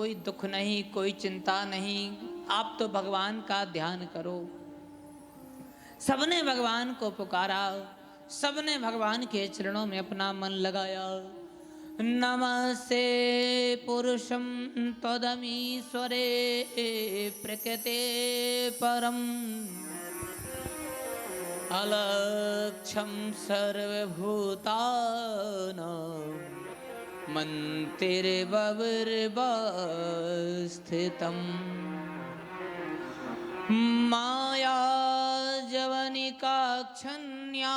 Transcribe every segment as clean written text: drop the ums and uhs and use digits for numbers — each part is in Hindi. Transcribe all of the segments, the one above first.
कोई दुख नहीं, कोई चिंता नहीं, आप तो भगवान का ध्यान करो। सबने भगवान को पुकारा, सबने भगवान के चरणों में अपना मन लगाया। नमस्ते पुरुषं त्वदमीश्वरे प्रकृते परम अलक्ष्यं सर्वभूतानां मन्त्रिर्बविर्वस्थितम् माया जवनिकाक्षन्या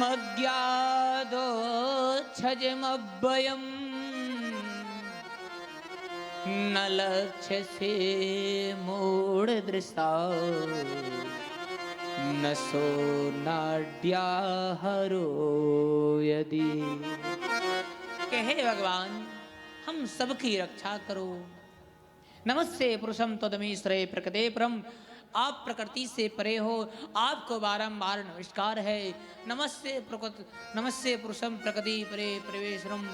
मज्ञादोच्छजमभयम् न लक्ष्यसे मूढदृष्टा न सो नाड्याहरो यदि। कहे भगवान हम सबकी रक्षा करो। नमस्ते पुरुषम त्वदमीश्वरे प्रकृते परम, आप प्रकृति से परे हो, आपको बारंबार नमस्कार है। नमस्ते पुरुषम प्रकृति परे प्रवेशरम।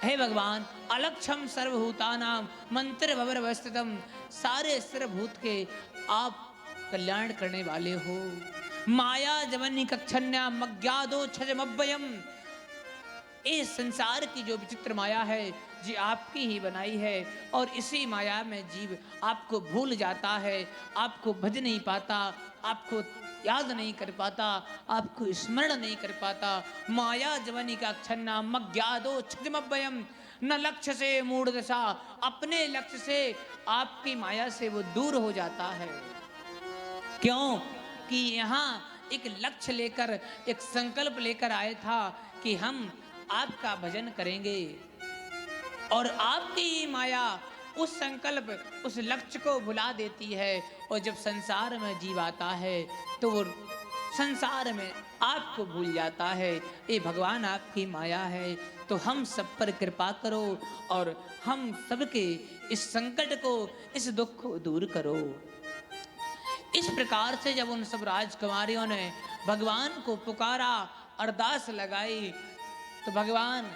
हे भगवान अलक्षम सर्वभूतानाम मंत्र भवरवस्थितम, सारे सर्वभूत के आप कल्याण करने वाले हो। माया जवनी कक्षन्या मज्ञादो छजमभयम, इस संसार की जो विचित्र माया है जी आपकी ही बनाई है, और इसी माया में जीव आपको भूल जाता है, आपको भज नहीं पाता, आपको याद नहीं कर पाता, आपको स्मरण नहीं कर पाता। माया जवनी का छन्ना मज्ञादो छजमभयम न लक्ष्य से मूढ़ दशा, अपने लक्ष्य से आपकी माया से वो दूर हो जाता है। क्यों कि यहाँ एक लक्ष्य लेकर, एक संकल्प लेकर आए था कि हम आपका भजन करेंगे, और आपकी ही माया उस संकल्प, उस लक्ष्य को भुला देती है। और जब संसार में जीव आता है तो वो संसार में आपको भूल जाता है। ये भगवान आपकी माया है, तो हम सब पर कृपा करो और हम सबके इस संकट को, इस दुख को दूर करो। इस प्रकार से जब उन सब राजकुमारियों ने भगवान को पुकारा, अरदास लगाई, तो भगवान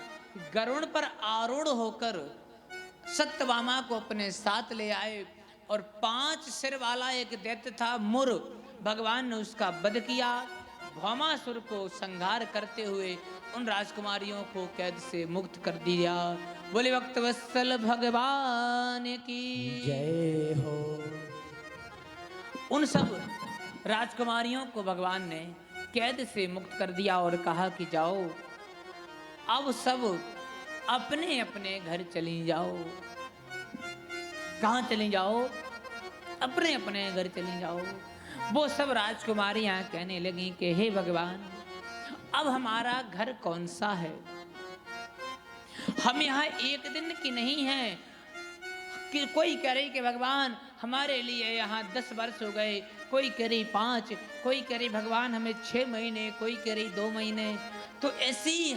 गरुड़ पर आरूढ़ होकर सत्यभामा को अपने साथ ले आए, और 5 सिर वाला एक दैत्य था मुर, भगवान ने उसका वध किया। भौमासुर को संहार करते हुए उन राजकुमारियों को कैद से मुक्त कर दिया। बोले भक्तवत्सल भगवान की जय हो। उन सब राजकुमारियों को भगवान ने कैद से मुक्त कर दिया और कहा कि जाओ, अब सब अपने अपने घर चली जाओ। कहाँ चली जाओ? अपने अपने घर चली जाओ। वो सब राजकुमारियां कहने लगी कि हे भगवान, अब हमारा घर कौन सा है? हम यहाँ एक दिन की नहीं है कि कोई कह रही कि भगवान हमारे लिए यहाँ 10 वर्ष हो गए, कोई कह रही 5, कोई कह रही भगवान हमें 6 महीने, कोई कह रही 2 महीने। तो ऐसी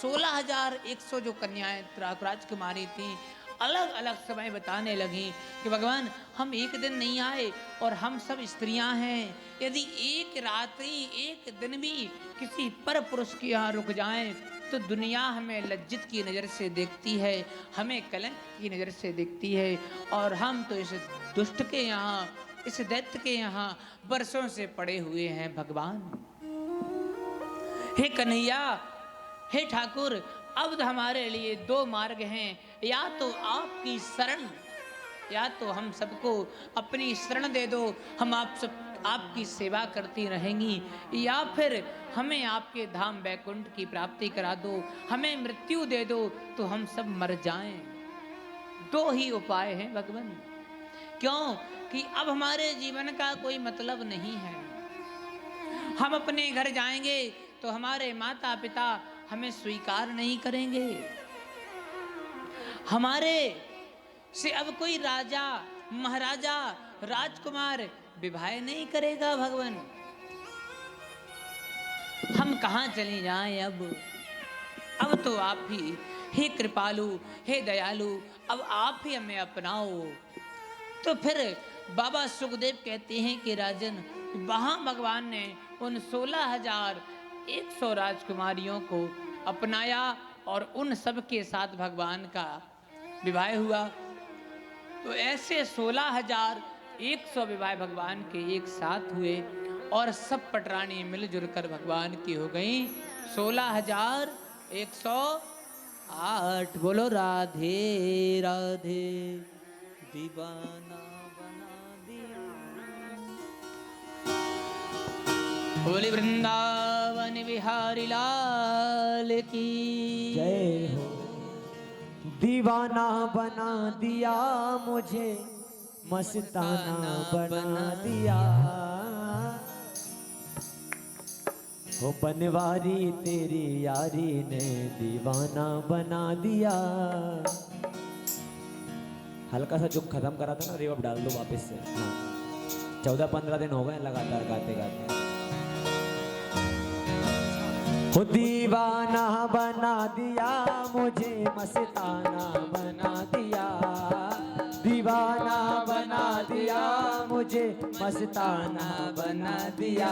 16,100 जो कन्याएं राजकुमारी थी, अलग अलग समय बताने लगी कि भगवान हम एक दिन नहीं आए और हम सब स्त्रियां हैं, यदि एक रात्रि एक दिन भी किसी पर पुरुष के यहाँ रुक जाएं तो दुनिया हमें लज्जित की नज़र से देखती है, हमें कलंक की नज़र से देखती है, और हम तो इस दुष्ट के यहाँ, इस दैत्य के यहाँ वर्षों से पड़े हुए हैं। भगवान हे कन्हैया, हे ठाकुर, अब हमारे लिए 2 मार्ग हैं, या तो आपकी शरण, या तो हम सबको अपनी शरण दे दो, हम आपकी सेवा करती रहेंगी, या फिर हमें आपके धाम वैकुंठ की प्राप्ति करा दो, हमें मृत्यु दे दो तो हम सब मर जाएं। 2 ही उपाय हैं भगवान। क्यों कि अब हमारे जीवन का कोई मतलब नहीं है। हम अपने घर जाएंगे तो हमारे माता पिता हमें स्वीकार नहीं करेंगे, हमारे से अब कोई राजा महाराजा राजकुमार विवाह नहीं करेगा। भगवान हम कहाँ चले जाएं? अब तो आप ही, हे कृपालु, हे दयालु, अब आप ही हमें अपनाओ। तो फिर बाबा सुखदेव कहते हैं कि राजन, वहाँ भगवान ने उन 16,100 राजकुमारियों को अपनाया और उन सब के साथ भगवान का विवाह हुआ। तो ऐसे 16,100 विवाह भगवान के एक साथ हुए और सब पटरानी मिलजुल कर भगवान की हो गई 16,108। बोलो राधे राधे दीवाना बना दिया। बोली वृंदावन बिहारी लाल की जय हो। दीवाना बना दिया मुझे, मस्ताना बना दिया। हो बनवारी तेरी यारी ने दीवाना बना दिया। हल्का सा जो खत्म करा था ना रिवर्ब डाल दो वापस से। हाँ 14-15 दिन हो गए लगातार गाते गाते। हो दीवाना बना दिया मुझे, मस्ताना बना दिया। दीवाना बना दिया मुझे, मस्ताना बना दिया।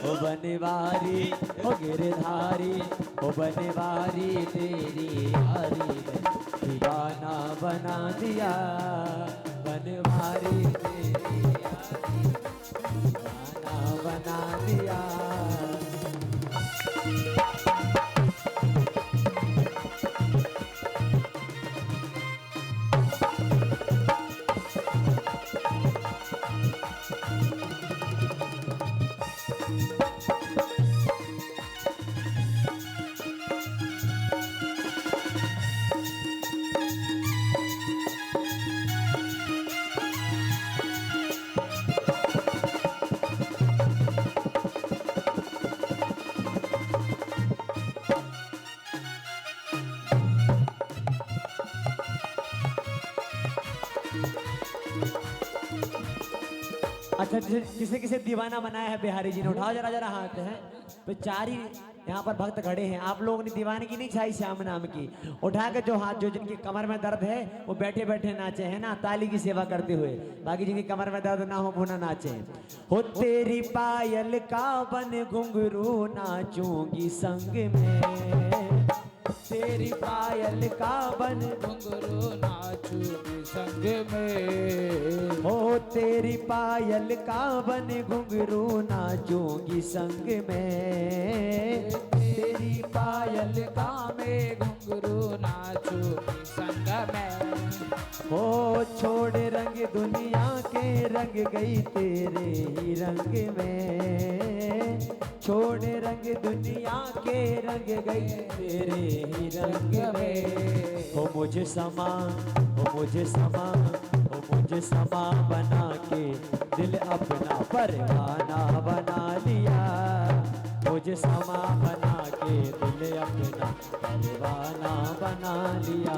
ओ बनवारी ओ गिरधारी, ओ बनवारी तेरी यारी ने दीवाना बना दिया। बनवारी तेरी यारी दीवाना बना दिया। अच्छा किसे किसे दीवाना बनाया है बिहारी जी ने, उठाओ जरा जरा हाथ है। तो 4 ही यहाँ पर भक्त खड़े हैं। आप लोगों ने दीवानगी नहीं छाई श्याम नाम की। उठा के जो हाथ, जो जिनकी कमर में दर्द है वो बैठे बैठे नाचे है ना, ताली की सेवा करते हुए। बाकी जिनकी कमर में दर्द ना हो वो ना नाचे। हो तेरी पायल का बन घुंघरू नाचूंगी संग में। तेरी पायल का बन घुंघरू नाचूंगी संग में। हो तेरी पायल का बन घुंघरू नाचूंगी संग में। तेरी पायल का मैं घुंघरू नाचूंगी संग में। हो छोड़ रंग दुनिया के, रंग गई तेरे ही रंग में। छोड़ रंग दुनिया के, रंग गई तेरे ही रंग में। हो मुझे समा, हो मुझे समा, हो मुझे समा बना के दिल अपना परवाना बना लिया। मुझे समा बना के दिल अपना परवाना बना लिया।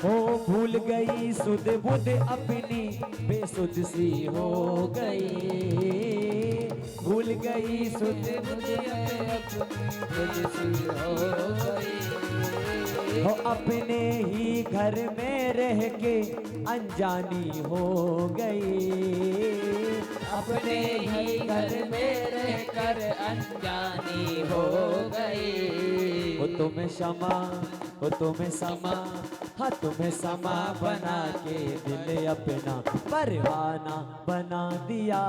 हो भूल गई सुध बुध अपनी, बेसुध सी हो गई। भूल गई सुध बुध सी हो गई। हो अपने ही घर में रह के अनजानी हो गई। अपने ही घर में रहकर अनजानी हो गई। हो तुम्हें क्षमा, हो तुम्हें समा, हाँ तुम्हें समा बना के दिल अपना परवाना बना दिया।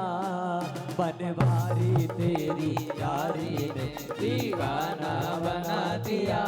बनवारी तेरी यारी ने दीवाना बना दिया।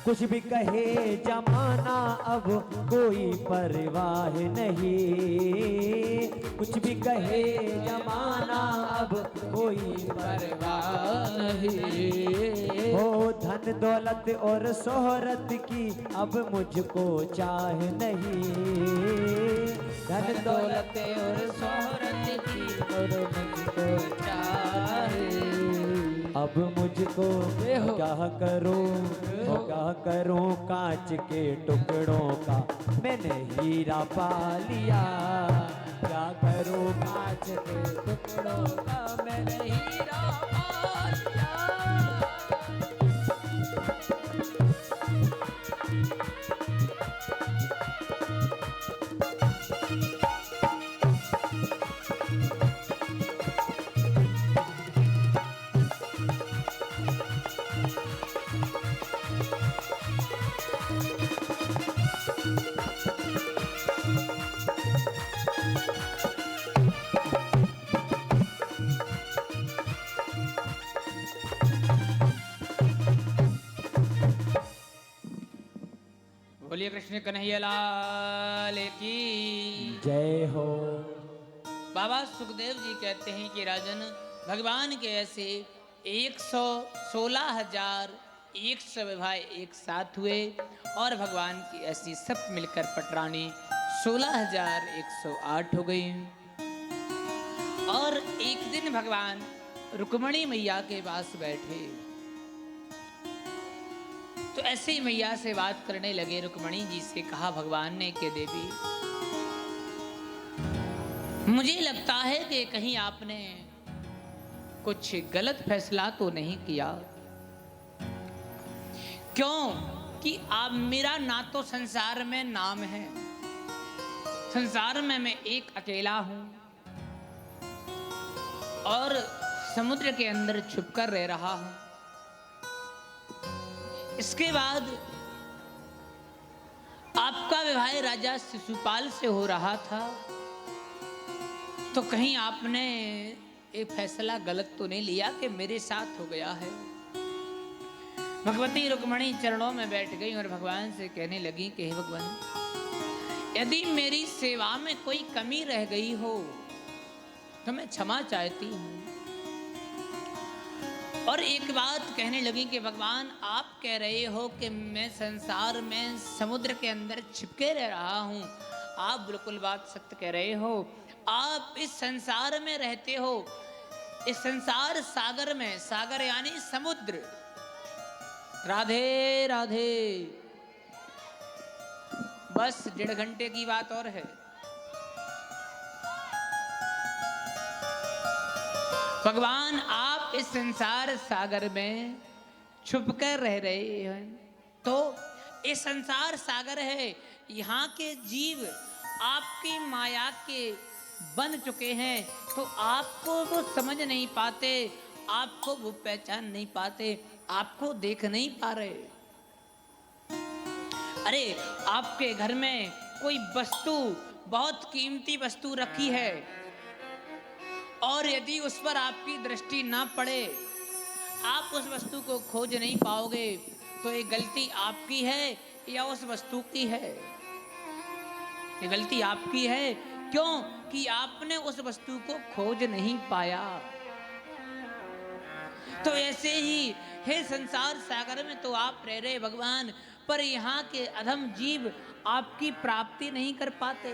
कुछ भी कहे जमाना अब कोई परवाह नहीं, कुछ भी कहे जमाना अब कोई परवाह नहीं। हो धन दौलत और शोहरत की अब मुझको चाह नहीं, धन दौलत और शोहरत की और मुझको चाहे। अब मुझको क्या करूं, क्या करूं, कांच के टुकड़ों का मैंने हीरा पा लिया, क्या करूं, कांच के टुकड़ों का मैंने हीरा पा लिया। बोलिए कृष्ण कन्हैया लाल की जय हो। बाबा सुखदेव जी कहते हैं कि राजन भगवान के ऐसे 116,100 विवाह एक साथ हुए और भगवान की ऐसी सब मिलकर पटरानी 16,108 हो गई। और एक दिन भगवान रुक्मणी मैया के पास बैठे तो ऐसे ही मैया से बात करने लगे। रुक्मणी जी से कहा भगवान ने कि देवी, मुझे लगता है कि कहीं आपने कुछ गलत फैसला तो नहीं किया, क्यों कि आप मेरा ना तो संसार में नाम है, संसार में मैं एक अकेला हूं और समुद्र के अंदर छुपकर रह रहा हूं। इसके बाद आपका विवाह राजा शिशुपाल से हो रहा था, तो कहीं आपने एक फैसला गलत तो नहीं लिया कि मेरे साथ हो गया है। भगवती रुक्मणी चरणों में बैठ गई और भगवान से कहने लगी कि हे भगवान, यदि मेरी सेवा में कोई कमी रह गई हो तो मैं क्षमा चाहती हूँ। और एक बात कहने लगी कि भगवान, आप कह रहे हो कि मैं संसार में समुद्र के अंदर छिपके रह रहा हूँ, आप बिल्कुल बात सत्य कह रहे हो। आप इस संसार में रहते हो, इस संसार सागर में, सागर यानी समुद्र। राधे राधे। बस 1.5 घंटे की बात और है। भगवान, आप इस संसार सागर में छुपकर रह रहे हैं, तो ये संसार सागर है, यहाँ के जीव आपकी माया के बन चुके हैं, तो आपको वो समझ नहीं पाते, आपको वो पहचान नहीं पाते, आपको देख नहीं पा रहे। अरे आपके घर में कोई वस्तु, बहुत कीमती वस्तु रखी है और यदि उस पर आपकी दृष्टि ना पड़े, आप उस वस्तु को खोज नहीं पाओगे, तो ये गलती आपकी है या उस वस्तु की है? ये गलती आपकी है। क्यों कि आपने उस वस्तु को खोज नहीं पाया। तो ऐसे ही हे संसार सागर में तो आप रह रहे भगवान, पर यहाँ के अधम जीव आपकी प्राप्ति नहीं कर पाते,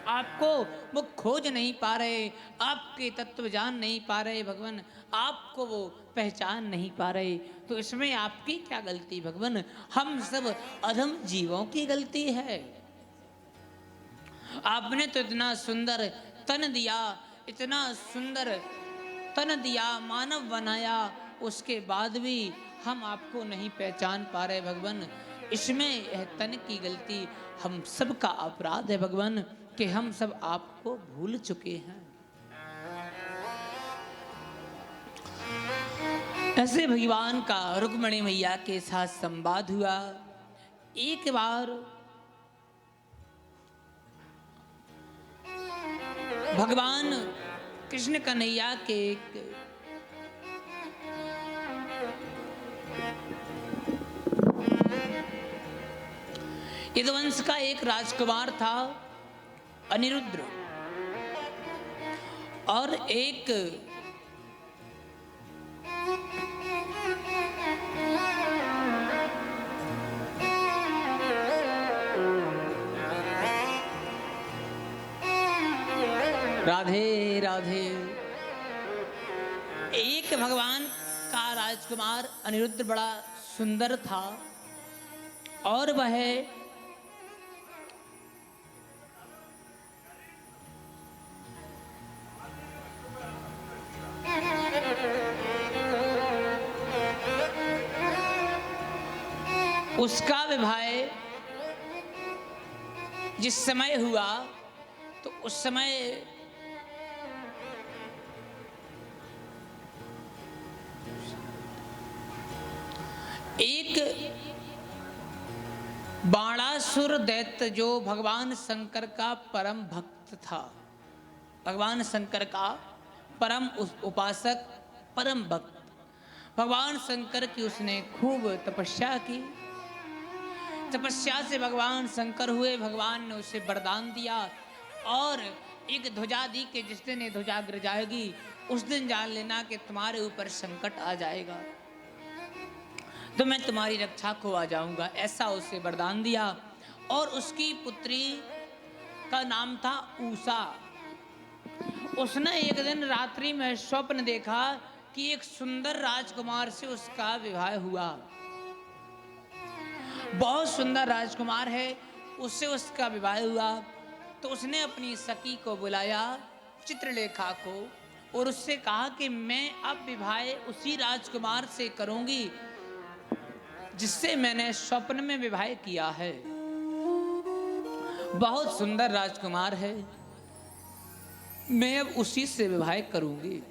आपको वो खोज नहीं पा रहे, आपके तत्व जान नहीं पा रहे भगवान, आपको वो पहचान नहीं पा रहे। तो इसमें आपकी क्या गलती भगवान? हम सब अधम जीवों की गलती है। आपने तो इतना सुंदर तन दिया, इतना सुंदर तन दिया, मानव बनाया, उसके बाद भी हम आपको नहीं पहचान पा रहे भगवान। इसमें यह तन की गलती हम सब का अपराध है भगवान, कि हम सब आपको भूल चुके हैं। ऐसे भगवान का रुक्मणी मैया के साथ संवाद हुआ। एक बार भगवान कृष्ण कन्हैया के यदुवंश का एक राजकुमार था अनिरुद्ध, और एक राधे राधे, एक भगवान का राजकुमार अनिरुद्ध बड़ा सुंदर था, और वह उसका विवाह जिस समय हुआ तो उस समय एक बाणासुर दैत्य जो भगवान शंकर का परम भक्त था, भगवान शंकर का परम उपासक, परम भक्त, भगवान शंकर की उसने खूब तपस्या की। तपस्या से भगवान शंकर हुए, भगवान ने उसे वरदान दिया और एक ध्वजा दी कि जिस दिन ये ध्वजा गिर जाएगी उस दिन जान लेना कि तुम्हारे ऊपर संकट आ जाएगा, तो मैं तुम्हारी रक्षा को आ जाऊंगा, ऐसा उसे वरदान दिया। और उसकी पुत्री का नाम था उषा। उसने एक दिन रात्रि में स्वप्न देखा कि एक सुंदर राजकुमार से उसका विवाह हुआ, बहुत सुंदर राजकुमार है, उससे उसका विवाह हुआ। तो उसने अपनी सखी को बुलाया, चित्रलेखा को, और उससे कहा कि मैं अब विवाह उसी राजकुमार से करूंगी जिससे मैंने स्वप्न में विवाह किया है, बहुत सुंदर राजकुमार है, मैं अब उसी से विवाह करूंगी।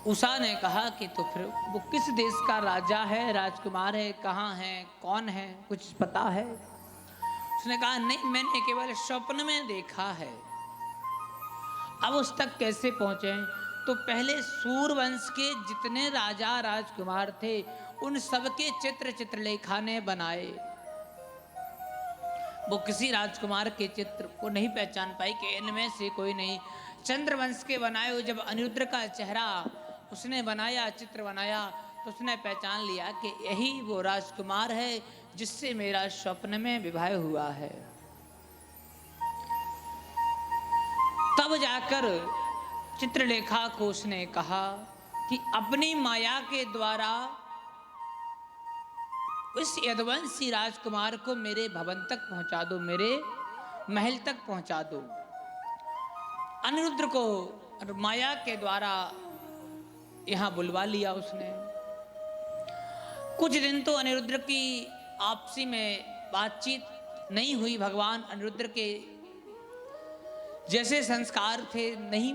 उषा ने कहा कि तो फिर वो किस देश का राजा है, राजकुमार है, कहाँ है, कौन है, कुछ पता है? उसने कहा नहीं, मैंने केवल स्वप्न में देखा है। अब उस तक कैसे पहुंचे? तो पहले सूर्यवंश के जितने राजा राजकुमार थे उन सबके चित्र चित्रलेखा ने बनाए। वो किसी राजकुमार के चित्र को नहीं पहचान पाई कि इनमें से कोई नहीं। चंद्रवंश के बनाए हुए जब अनिरुद्ध का चेहरा उसने बनाया, चित्र बनाया, तो उसने पहचान लिया कि यही वो राजकुमार है जिससे मेरा स्वप्न में विवाह हुआ है। तब जाकर चित्रलेखा को उसने कहा कि अपनी माया के द्वारा उस यदुवंशी राजकुमार को मेरे भवन तक पहुंचा दो, मेरे महल तक पहुंचा दो। अनिरुद्ध को माया के द्वारा यहां बुलवा लिया उसने। कुछ दिन तो अनिरुद्ध की आपसी में बातचीत नहीं हुई। भगवान अनिरुद्ध के जैसे संस्कार थे नहीं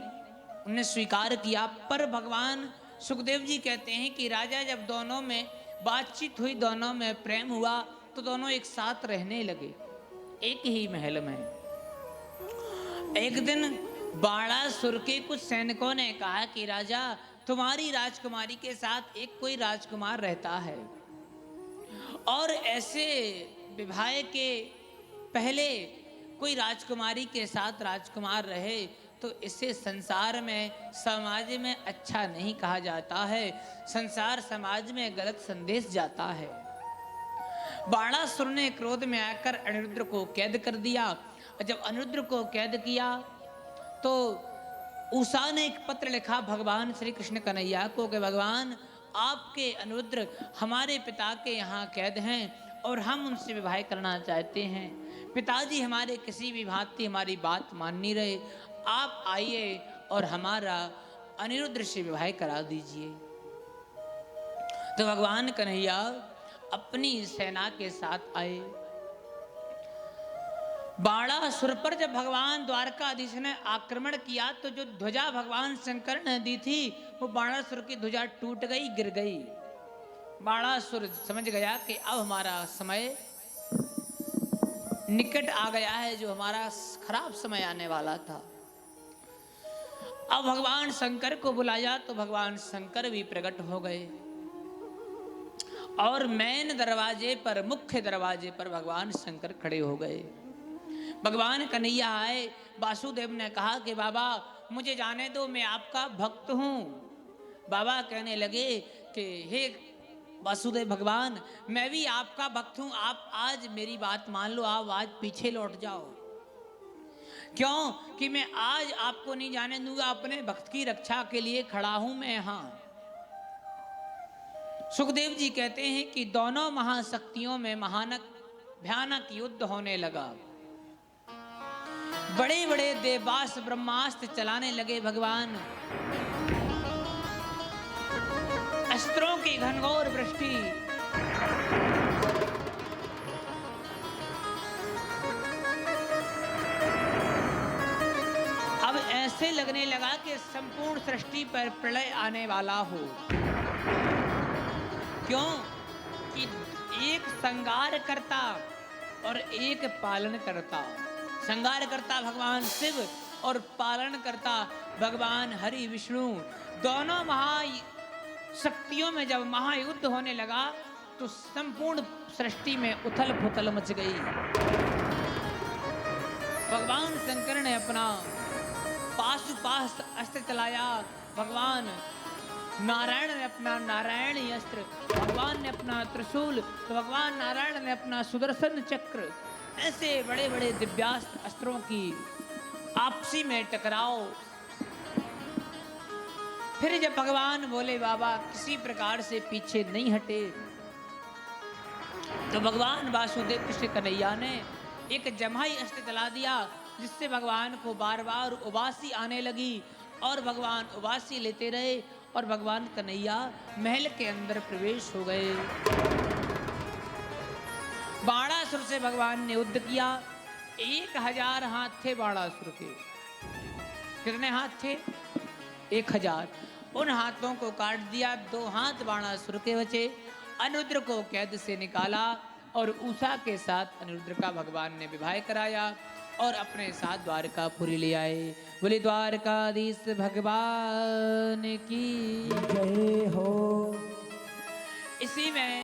उन्हें स्वीकार किया, पर भगवान सुखदेव जी कहते हैं कि राजा जब दोनों में बातचीत हुई, दोनों में प्रेम हुआ, तो दोनों एक साथ रहने लगे एक ही महल में। एक दिन बाणासुर के कुछ सैनिकों ने कहा कि राजा तुम्हारी राजकुमारी के साथ एक कोई राजकुमार रहता है, और ऐसे विवाह के पहले कोई राजकुमारी के साथ राजकुमार रहे तो इसे संसार में, समाज में अच्छा नहीं कहा जाता है, संसार समाज में गलत संदेश जाता है। बाणासुर ने क्रोध में आकर अनिरुद्ध को कैद कर दिया, और जब अनिरुद्ध को कैद किया तो उषा ने एक पत्र लिखा भगवान श्री कृष्ण कन्हैया को कि भगवान आपके अनिरुद्ध हमारे पिता के यहाँ कैद हैं और हम उनसे विवाह करना चाहते हैं। पिताजी हमारे किसी भी भांति हमारी बात मान नहीं रहे, आप आइए और हमारा अनिरुद्ध से विवाह करा दीजिए। तो भगवान कन्हैया अपनी सेना के साथ आए। बाणासुर पर जब भगवान द्वारकाधीश ने आक्रमण किया तो जो ध्वजा भगवान शंकर ने दी थी वो बाणासुर की ध्वजा टूट गई, गिर गई। बाणासुर समझ गया कि अब हमारा समय निकट आ गया है, जो हमारा खराब समय आने वाला था। अब भगवान शंकर को बुलाया तो भगवान शंकर भी प्रकट हो गए और मेन दरवाजे पर, मुख्य दरवाजे पर भगवान शंकर खड़े हो गए। भगवान कन्हैया आए। वासुदेव ने कहा कि बाबा मुझे जाने दो, मैं आपका भक्त हूँ। बाबा कहने लगे कि हे वासुदेव भगवान, मैं भी आपका भक्त हूँ, आप आज मेरी बात मान लो, आप आज पीछे लौट जाओ। क्यों कि मैं आज आपको नहीं जाने दूंगा, अपने भक्त की रक्षा के लिए खड़ा हूं मैं यहां। सुखदेव जी कहते हैं कि दोनों महाशक्तियों में भयानक युद्ध होने लगा। बड़े बड़े देवास्त्र ब्रह्मास्त्र चलाने लगे भगवान। अस्त्रों की घनघोर वृष्टि। अब ऐसे लगने लगा कि संपूर्ण सृष्टि पर प्रलय आने वाला हो। क्यों कि एक संगार करता और एक पालन करता। संगार करता भगवान शिव और पालन करता भगवान हरि विष्णु। दोनों महाशक्तियों में जब महायुद्ध होने लगा तो संपूर्ण सृष्टि में उथल पुथल मच गई। भगवान शंकर ने अपना पाशुपाश अस्त्र चलाया, भगवान नारायण ने अपना नारायणी अस्त्र, भगवान ने अपना त्रिशूल, तो भगवान नारायण ने अपना सुदर्शन चक्र। ऐसे बड़े बड़े दिव्यास्त्र अस्त्रों की आपसी में टकराव। फिर जब भगवान बोले बाबा किसी प्रकार से पीछे नहीं हटे, तो भगवान वासुदेव कृष्ण कन्हैया ने एक जम्हाई अस्त्र चला दिया, जिससे भगवान को बार बार उबासी आने लगी और भगवान उबासी लेते रहे और भगवान कन्हैया महल के अंदर प्रवेश हो गए। बाणासुर से भगवान ने युद्ध किया। 1000 हाथ थे बाणासुर के। कितने हाथ थे? 1000। उन हाथों को काट दिया। 2 हाथ बाणासुर के बचे। अनिरुद्ध को कैद से निकाला और उषा के साथ अनिरुद्ध का भगवान ने विवाह कराया और अपने साथ द्वारकापुरी ले आए। बोले द्वारकाधीश भगवान की जय हो। इसी में